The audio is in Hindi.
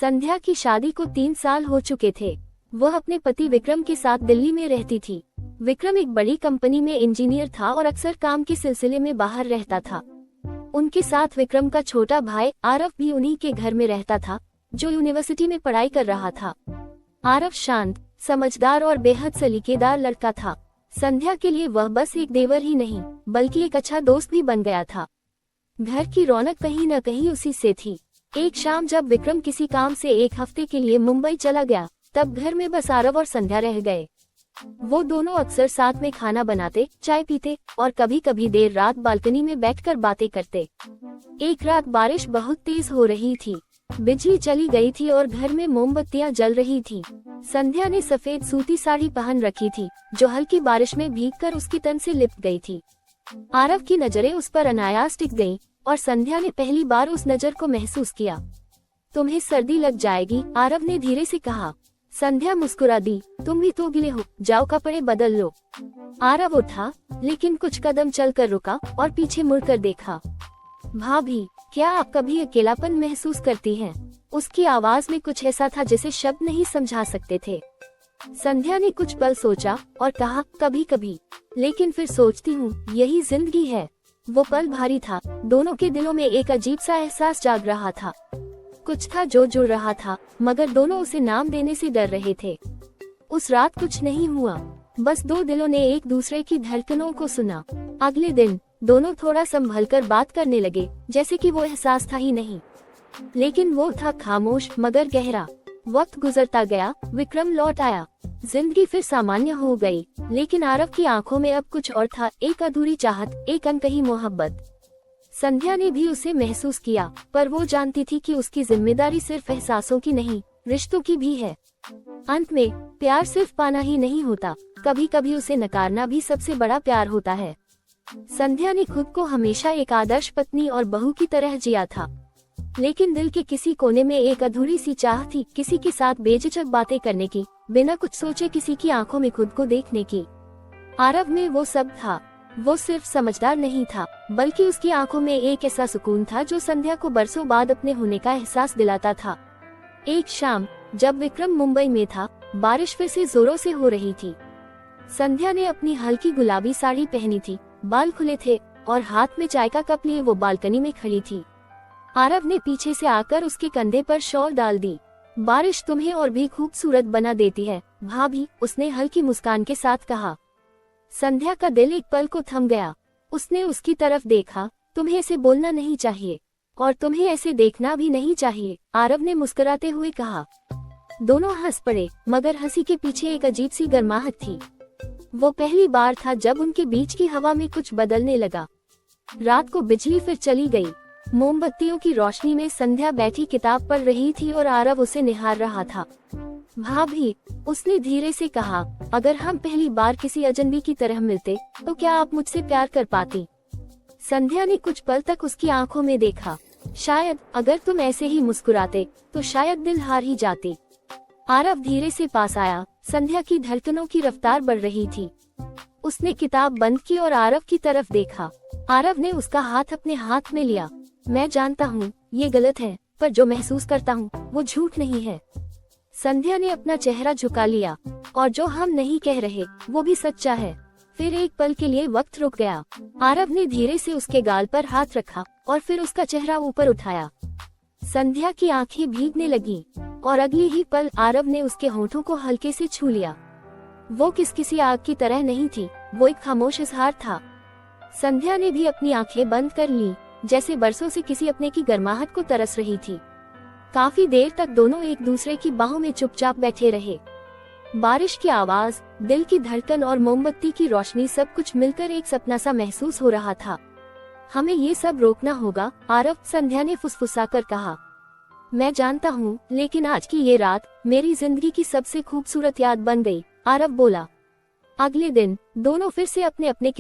संध्या की शादी को 3 साल हो चुके थे। वह अपने पति विक्रम के साथ दिल्ली में रहती थी। विक्रम एक बड़ी कंपनी में इंजीनियर था और अक्सर काम के सिलसिले में बाहर रहता था। उनके साथ विक्रम का छोटा भाई आरव भी उन्हीं के घर में रहता था, जो यूनिवर्सिटी में पढ़ाई कर रहा था। आरव शांत, समझदार और बेहद सलीकेदार लड़का था। संध्या के लिए वह बस एक देवर ही नहीं, बल्कि एक अच्छा दोस्त भी बन गया था। घर की रौनक कहीं न कहीं उसी से थी। एक शाम जब विक्रम किसी काम से 1 हफ्ते के लिए मुंबई चला गया, तब घर में बस आरव और संध्या रह गए। वो दोनों अक्सर साथ में खाना बनाते, चाय पीते और कभी कभी देर रात बालकनी में बैठकर बातें करते। एक रात बारिश बहुत तेज हो रही थी। बिजली चली गई थी और घर में मोमबत्तियां जल रही थी। संध्या ने सफेद सूती साड़ी पहन रखी थी, जो हल्की बारिश में भीगकर उसकी तन से लिपट गई थी। आरव की नजरें उस पर अनायास टिक गईं और संध्या ने पहली बार उस नजर को महसूस किया। तुम्हें सर्दी लग जाएगी, आरव ने धीरे से कहा। संध्या मुस्कुरा दी। तुम भी तो गिले हो, जाओ कपड़े बदल लो। आरव उठा, लेकिन कुछ कदम चलकर रुका और पीछे मुड़कर देखा। भाभी, क्या आप कभी अकेलापन महसूस करती हैं? उसकी आवाज में कुछ ऐसा था जिसे शब्द नहीं समझा सकते थे। संध्या ने कुछ पल सोचा और कहा, कभी कभी, लेकिन फिर सोचती हूँ यही जिंदगी है। वो पल भारी था। दोनों के दिलों में एक अजीब सा एहसास जाग रहा था। कुछ था जो जुड़ रहा था, मगर दोनों उसे नाम देने से डर रहे थे। उस रात कुछ नहीं हुआ, बस 2 दिलों ने एक दूसरे की धड़कनों को सुना। अगले दिन दोनों थोड़ा संभलकर बात करने लगे, जैसे कि वो एहसास था ही नहीं। लेकिन वो था खामोश मगर गहरा। वक्त गुजरता गया, विक्रम लौट आया। जिंदगी फिर सामान्य हो गई, लेकिन आरव की आंखों में अब कुछ और था, एक अधूरी चाहत, एक अनकही मोहब्बत। संध्या ने भी उसे महसूस किया, पर वो जानती थी कि उसकी जिम्मेदारी सिर्फ एहसासों की नहीं, रिश्तों की भी है। अंत में प्यार सिर्फ पाना ही नहीं होता, कभी कभी उसे नकारना भी सबसे बड़ा प्यार होता है। संध्या ने खुद को हमेशा एक आदर्श पत्नी और बहू की तरह जिया था, लेकिन दिल के किसी कोने में एक अधूरी सी चाह थी, किसी के साथ बेझिझक बातें करने की, बिना कुछ सोचे किसी की आंखों में खुद को देखने की। आरव में वो सब था। वो सिर्फ समझदार नहीं था, बल्कि उसकी आंखों में एक ऐसा सुकून था जो संध्या को बरसों बाद अपने होने का एहसास दिलाता था। एक शाम जब विक्रम मुंबई में था, बारिश फिर से जोरों से हो रही थी। संध्या ने अपनी हल्की गुलाबी साड़ी पहनी थी, बाल खुले थे और हाथ में चाय का कप लिए वो बालकनी में खड़ी थी। आरव ने पीछे से आकर उसके कंधे पर शॉल डाल दी। बारिश तुम्हें और भी खूबसूरत बना देती है भाभी, उसने हल्की मुस्कान के साथ कहा। संध्या का दिल एक पल को थम गया। उसने उसकी तरफ देखा। तुम्हें ऐसे बोलना नहीं चाहिए और तुम्हें ऐसे देखना भी नहीं चाहिए, आरव ने मुस्कुराते हुए कहा। दोनों हंस पड़े, मगर हंसी के पीछे एक अजीब सी गर्माहट थी। वो पहली बार था जब उनके बीच की हवा में कुछ बदलने लगा। रात को बिजली फिर चली गई। मोमबत्तियों की रोशनी में संध्या बैठी किताब पढ़ रही थी और आरव उसे निहार रहा था। भाभी, उसने धीरे से कहा, अगर हम पहली बार किसी अजनबी की तरह मिलते तो क्या आप मुझसे प्यार कर पाती? संध्या ने कुछ पल तक उसकी आंखों में देखा। शायद अगर तुम ऐसे ही मुस्कुराते तो शायद दिल हार ही जाते। आरव धीरे से पास आया। संध्या की धड़कनों की रफ्तार बढ़ रही थी। उसने किताब बंद की और आरव की तरफ देखा। आरव ने उसका हाथ अपने हाथ में लिया। मैं जानता हूँ ये गलत है, पर जो महसूस करता हूँ वो झूठ नहीं है। संध्या ने अपना चेहरा झुका लिया। और जो हम नहीं कह रहे वो भी सच्चा है। फिर एक पल के लिए वक्त रुक गया। आरव ने धीरे से उसके गाल पर हाथ रखा और फिर उसका चेहरा ऊपर उठाया। संध्या की आंखें भीगने लगीं और अगले ही पल आरव ने उसके होठों को हल्के से छू लिया। वो किसी आग की तरह नहीं थी, वो एक खामोश इजहार था। संध्या ने भी अपनी आंखें बंद कर ली, जैसे बरसों से किसी अपने की गर्माहट को तरस रही थी। काफी देर तक दोनों एक दूसरे की बाहों में चुपचाप बैठे रहे। बारिश की आवाज, दिल की धड़कन और मोमबत्ती की रोशनी, सब कुछ मिलकर एक सपना सा महसूस हो रहा था। हमें ये सब रोकना होगा, आरव, संध्या ने फुसफुसाकर कहा। मैं जानता हूँ, लेकिन आज की ये रात मेरी जिंदगी की सबसे खूबसूरत याद बन गई, आरव बोला। अगले दिन दोनों फिर से अपने अपने